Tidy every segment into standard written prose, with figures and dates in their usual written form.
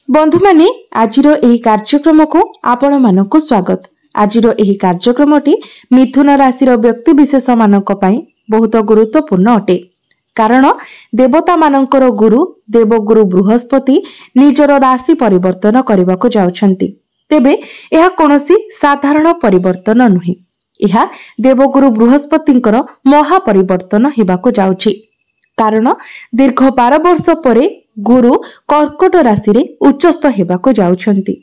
बंधु माने आजिरो एही कार्यक्रम को आपण मानक स्वागत। आजिरो एही कार्यक्रमटी मिथुन राशि व्यक्ति विशेष मानक पई बहुत गुरुत्वपूर्ण अटे। कारण देवता मानकर गुरु देवगुरु बृहस्पति निजर राशि परिवर्तन करने को जाउछंती। तेबे यह कोनोसी साधारण परिवर्तन नुहे, यह देवगुरु बृहस्पतिंकर महा परिवर्तन हेबाको जाउछि। कारण दीर्घ 12 वर्ष परे गुरु कर्कट राशि रे उच्चस्थ हेबाको जाउछंती।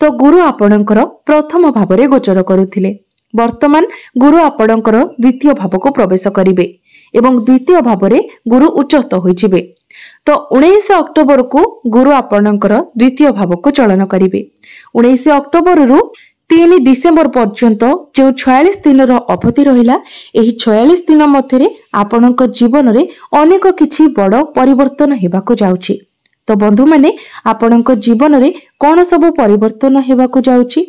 तो गुरु आपणकर प्रथम भाव में गोचर करुथिले, वर्तमान गुरु आपणकर द्वितीय भाव को प्रवेश करिवे एवं द्वितीय भाव में गुरु उच्चस्थ होइजिवे। तो 19 अक्टोबर को गुरु आपणकर द्वितीय भाव को चलन करिवे। 19 अक्टोबर रु 3 डिसेम्बर पर्यंत जो 46 दिन अवधि रहिला, एही 46 दिन मध्य आपणक जीवन रे अनेक किछि बड़ परिवर्तन हेबाको जाउछि। तो बंधु माने आपणक जीवन रे कोन सब परिवर्तन हेबाको जाउछि,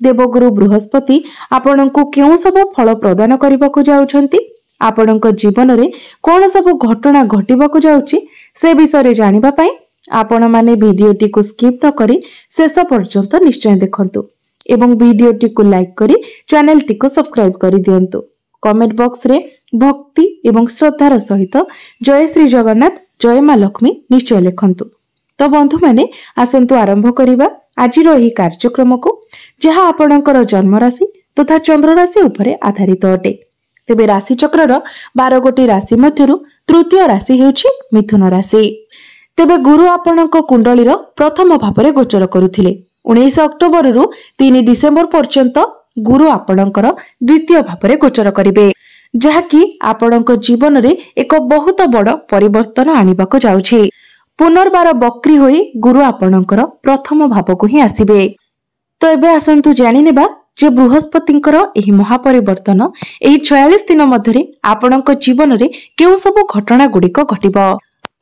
देवगुरु बृहस्पति आपणको केउ सब फल प्रदान करबाको जाउछंती, आपणक जीवन रे कोन सब घटना घटिबाको जाउछि, से विषय रे जानिबा पई आपण माने वीडियोटी को स्किप न करी शेष पर्यंत निश्चय देखंतु एवं वीडियोटी को लाइक करी चैनल टी को सब्सक्राइब करी दियंतु। कमेंट बॉक्स रे भक्ति एवं श्रद्धार सहित जय श्री जगन्नाथ जय मां लक्ष्मी निश्चय लिखंतु। तो बंधु माने आसंतु आरंभ करिबा आजिर एही कार्यक्रम को, जहा आपणकर जन्म राशि तथा चंद्र राशि उपरे आधारित अटे। तेबे राशि चक्रर 12 गोटी राशि मध्यरु तृतीय राशि हेउछि मिथुन राशि। तेबे गुरु आपणक कुंडलीर प्रथम भाव में गोचर करुथिले। 19 अक्टोबर रु 3 डिसेम्बर पर्यंत गुरु आपणकर द्वितीय भाव में गोचर करिवे, जहाकी आपणक जीवन रे एक बहुत बड़ परिवर्तन आनिबाको जाउछि। पुनर्बार बक्री होई गुरु आपणकर प्रथम भाव को ही आसीबे। तो एबे आसंतु जानि नेबा जे बृहस्पतिंकर एही महापरिवर्तन एही 46 दिन मध्यरे आपणक जीवन रे केउ सब घटना गुडिक घटिबो।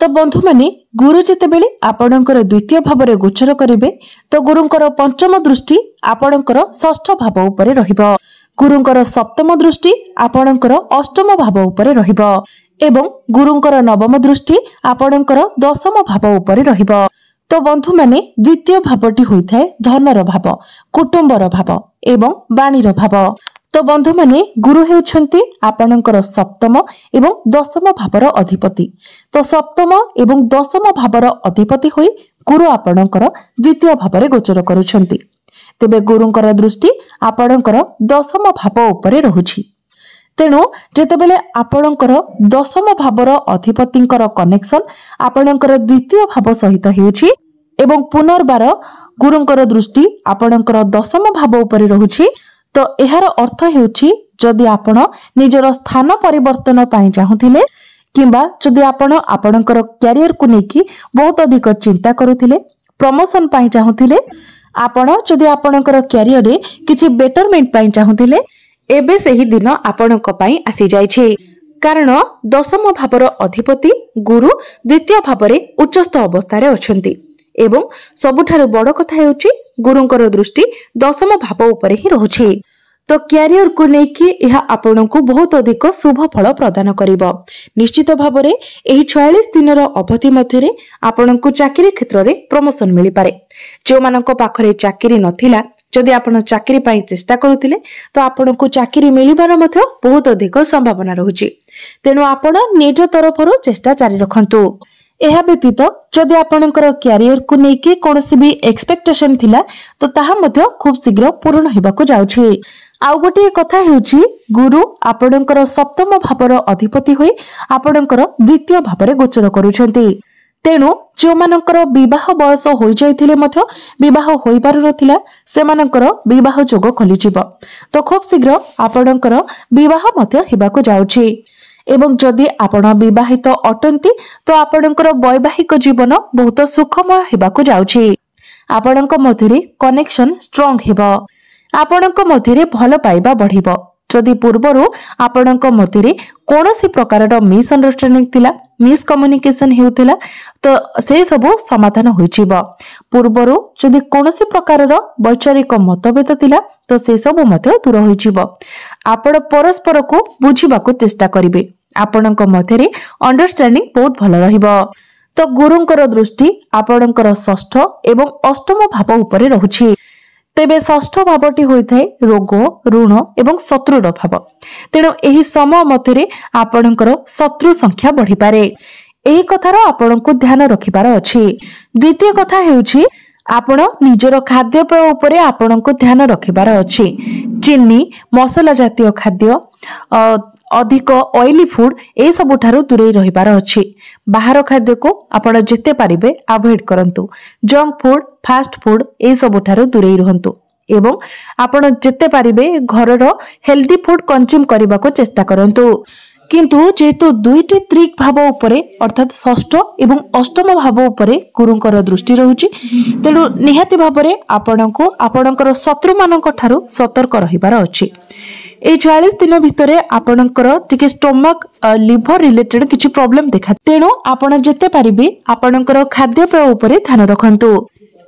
तो बंधु माने गुरु जेतेबेले आपणकर द्वितीय भाव में गोचर करिवे, तो गुरुंकर पंचम दृष्टि आपणकर षष्ठ भाव उपरे रहिबो, गुरुंकर सप्तम दृष्टि आपणकर अष्टम भाव उपरे रहिबो एवं गुरुंकर नवम दृष्टि आपणकर दशम भाव उपरे रहिबो। तो बंधु माने द्वितीय भावटी होइथाय धनर भाव, कुटुंबर भाव एवं वाणीर भाव। तो बंधु माने गुरु हेउछंती आपणकर सप्तम एवं दशम भावर अधिपति। तो सप्तम एवं दशम भावर अधिपति होई गुरु आपणकर द्वितीय भाव में गोचर करुछंती। तेबे गुरुंकर दृष्टि आपणकर दशम भाव उपरे रहुछि। तेणु जेतेबेले आपणकर दशम भावर अधिपतिंकर कनेक्शन आपणकर द्वितीय भाव सहित हेउछि एवं पुनर्बार गुरुंकर दृष्टि आपणकर दशम भाव उपरे रहुछि, तो एहार अर्थ हेउछि जदि आपण निजर स्थान परिवर्तन पाई चाहुथिले किंबा जदि आपण आपणकर कैरियर को नेकी बहुत अधिक चिंता करुथिले, प्रमोशन पाई चाहुथिले, आपण जदि आपणकर कैरियर रे किछि बेटरमेंट पाई चाहुथिले, एबे सही दिन आपणक पाई आसी जाइछे। कारण दशम भावर अधिपति गुरु द्वितीय भाव में उच्चस्थ अवस्था रे अछंती एवं सबुठारु बड़ कथा हेउछि गुरुंकर दृष्टि दशम भाव उपरे ही रहुछि। तो कैरियर को नेकी यह आपनको बहुत अधिक शुभ फल प्रदान करिवो। निश्चित भाव में एही 46 दिन अवधि मध्य आपनको चाकरी क्षेत्र में प्रमोशन मिल पारे। जो मानक पाखरे चाकरी नथिला, जदि आपण चाकरी पाई चेष्टा करुथिले, तो आपनको चाकरी मिलिबार मध्य बहुत अधिक संभावना रहुछि। तेणु आपण निज तरफरु चेष्टा जारी रखंतु। एहा व्यतीत जदि आपणकर कैरियर को नेकी कोनोसी भी एक्सपेक्टेशन थिला, तो ताहा मध्य खूब शीघ्र पूर्ण हेबाको जाउछि। आउ गोटे कथा हेउछि गुरु आपणकर सप्तम भावर अधिपति होई आपणकर द्वितीय भाव में गोचर करुछंती। तेणु जो मानकर विवाह बयस होई जाइथिले मध्य विवाह होई पारु नथिला, सेमानकर विवाह जोग खोलिजिबो। तो खूब शीघ्र आपणकर विवाह मध्य हेबाको जाउछि एवं जदि आपण विवाहित अटंती, तो आपणकर वैवाहिक जीवन बहुत सुखमय हेबाको जाउछि। आपणक मध्यरे कनेक्शन स्ट्रांग हेबो, आपणक मध्यरे भल पाइबा बढ़िबो। जदि पूर्वरु आपणक मध्यरे कोनोसी प्रकारर मिसअंडरस्टैंडिंग थिला, मिसकम्युनिकेशन हेउथिला, तो से सब समाधान होइछिबो। पूर्वरु जदि कोनोसी प्रकारर वैचारिक मतभेद थिला, तो से सब मध्य दूर होइछिबो। आपण परस्पर को बुझिबाको चेष्टा करिवे, आपणक मध्यरे अंडरस्टैंडिंग बहुत भल रहिबो। तो गुरुंकर दृष्टि आपणकर षष्ठ एवं अष्टम भाव उपरे रहुछि। तेबे षष्ठ भावटी होइथाय रोग ऋण एवं शत्रुर भाव। तेणु एही समय मध्यरे आपणकर शत्रु संख्या बढ़ी पारे। एही कथार आपणको ध्यान रखिबार अछि। द्वितीय कथा हेउछि आपण निजर खाद्यपेय उपरे आपणको ध्यान रखिबार अछि। चीनी मसला जातीय खाद्य अधिक ऑयली फूड ए सब ठारू दूरे रहिबार अछि। बाहर खाद्य को आपण जेते पारिबे अवॉइड करंतु। जंक फूड फास्ट फूड ए सब ठारू दूरे रहंतु एवं आपण जेते पारिबे घरर हेल्दी फूड कंज्यूम करबा को चेष्टा करंतु। किंतु जेहेतु दुईटी त्रिक भाव उपरे अर्थात षष्ठ एवं अष्टम भाव उपरे गुरुंकर दृष्टि रहुछि। तेणु निहाती भाबरे आपणको आपणकर शत्रु मानक ठारू सतर्क रहिबार अछि। ए 40 दिन भितरे आपणकर टिके स्टोमक लिवर रिलेटेड किछि प्रॉब्लम देखा। तेणु आपण जेते पारिबे आपणकर खाद्यपेय उपरे ध्यान रखंतु।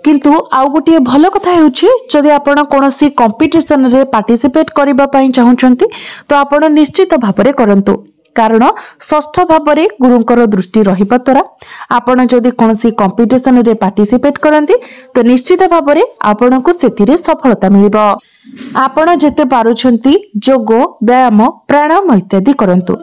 किंतु आउ गोटे भल कथा हेउछि जदि आपण कोनोसी कंपटीशन रे पार्टिसिपेट करबा पई चाहुचंती तो आपण निश्चित भाबरे करंतु। कारण षष्ठ भावरे गुरुंकर दृष्टि रहिबा द्वारा आपण जदि कोनोसी कंपटीशन रे पार्टिसिपेट करंती तो निश्चित भाबरे आपणको सेथिरे सफलता मिलिबो। आपण जेते पारुछंती योग व्यायाम प्राणायाम इत्यादि करंतु।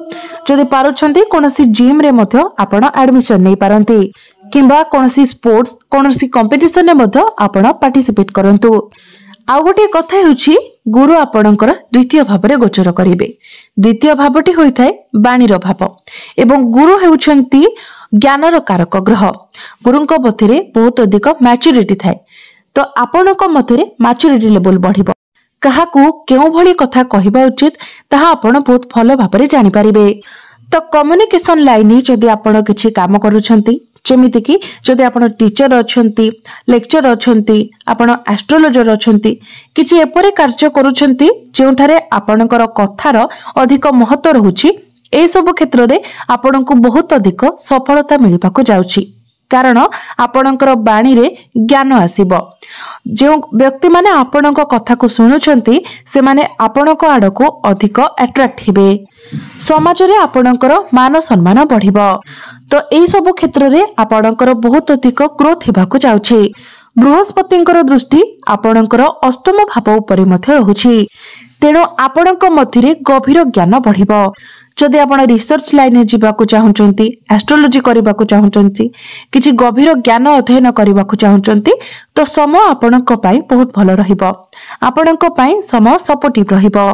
जदि पारुछंती कोनोसी जिम रे मध्य आपण एडमिशन नै पारंती किंबा कोनोसी स्पोर्ट्स कोनोसी कंपटीशन रे मध्य आपण पार्टिसिपेट करंतु। आउ गोटे कथा हेउछि गुरु आपणकर द्वितीय भावरे गोचर करिवे। द्वितीय भावटी होइथाय बाणीर भाव एवं गुरु हेउछंती ज्ञानर कारक ग्रह। गुरुंक मध्यरे बहुत अधिक मैच्योरिटी थाए। तो आपणक मध्यरे मैच्योरिटी लेवल बढ़िबो। काहाकू केउ भली कथा कहिबा उचित ताहा आपण बहुत भलो भाबरे जानि पारिबे। तो कम्युनिकेशन लाइन जदि आपण किछि काम करूछंती जेमिति कि जदि आपण टीचर अछंती लेक्चर अछंती आपण एस्ट्रोलॉजर अछंती किछि एपरे कार्य करूछंती जेउठारे आपणकर कथार अधिक महत्व रहुछि ए सब क्षेत्र रे आपणको बहुत अधिक सफलता मिलिबाको जाउछि। कारण आपणकर बाणी रे ज्ञान आसीबो। जो व्यक्ति माने आपणक कथा को सुनुछंती से माने आपणक आडको अधिक अट्रैक्ट हेबे। समाज रे आपणकर मान सम्मान बढ़िबो। तो एई सब क्षेत्र रे आपणकर बहुत अधिक ग्रोथ हेबाको जाउछि। बृहस्पतिंकर दृष्टि आपणकर अष्टम भाव उपरे मध्य रहुछि। तेणु आपणक मध्यरे गभीर ज्ञान बढ़िबो। जदि आपण रिसर्च लाइन जीवाकू चाहुचंती एस्ट्रोलॉजी करबाकू चाहुचंती किछि गभीर ज्ञान अध्ययन करबाकू चाहुचंती तो समय आपणक पई बहुत भलो रहिबो। आपणक पई समय सपोर्टिव रहिबो।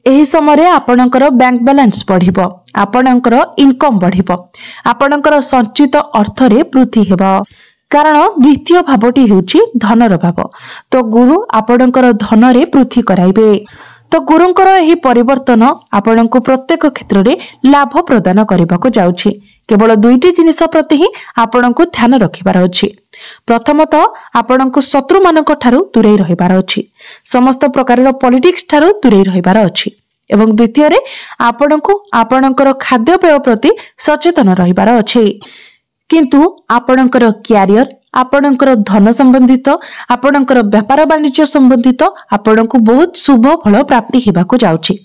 एही समय रे आपणकर बैंक बैलेंस बढ़िबो। आपणकर इनकम बढ़िबो। आपणकर संचित अर्थ रे वृद्धि हेबो। कारण द्वितीय भावटी हेउछि धनर भाव। तो गुरु आपणकर धन रे वृद्धि कराइबे। तो गुरुंकर एही परिवर्तन आपणको प्रत्येक क्षेत्र रे लाभ प्रदान करबाको जाउछि। केवल दुईटी जिनिस प्रति ही आपणको ध्यान रखिबार अछि। प्रथमतः आपणको शत्रु मानक ठारू दूरे रहिबार अछि। समस्त प्रकारर पॉलिटिक्स ठारू दूरे रहिबार अछि। एवं द्वितीय रे आपणको आपणकर खाद्यपेय प्रति सचेतन रहिबार अछि। किंतु आपणकर कैरियर आपणकर धन संबंधित आपणकर व्यापार वाणिज्य संबंधित आपणको बहुत शुभ फल प्राप्ति हेबाको जाउछि।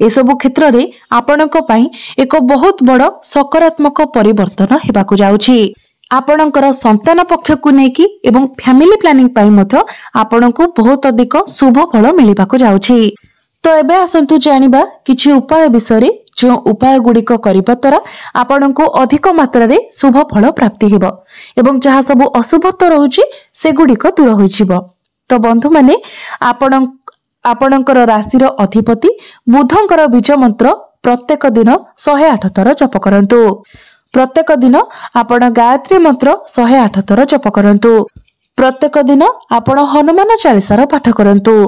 ए सब क्षेत्र रे आपणको पई एक बहुत बड़ सकारात्मक परिवर्तन हेबाको जाउछि। आपणकर संतान पक्ष को नेकी एवं फैमिली प्लानिंग पई मध्य आपणको बहुत अधिक शुभ फल मिलिबाको जाउछि। तो एबे आसंतु जानिबा किछि उपाय विषय जो उपाय गुड़िक करबा द्वारा आपणको अधिक मात्रा रे शुभ फल प्राप्ति हेबो एवं जहाँ सब अशुभत्व रहुछि से गुड़िक दूर होइछिबो। तो बंधु माने आपणकर राशिर अधिपति बुधंकर बीज मंत्र प्रत्येक दिन 108 थर जप करंतु। प्रत्येक दिन आपण गायत्री मंत्र 108 थर जप करंतु। प्रत्येक दिन आपण हनुमान चालीसार पाठ करंतु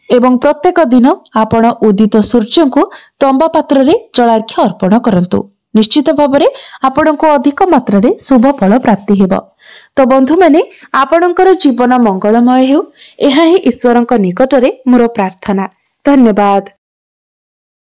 एवं प्रत्येक दिन आपण उदित सूर्य को तंबा पात्र रे जलार्घ्य अर्पण करंतु। निश्चित भाबरे आपणको अधिक मात्रा रे शुभ फल प्राप्ति हेबो। तो बंधु माने आपणकर जीवन मंगलमय हेउ एहा ही ईश्वरक निकट रे मोर प्रार्थना। धन्यवाद।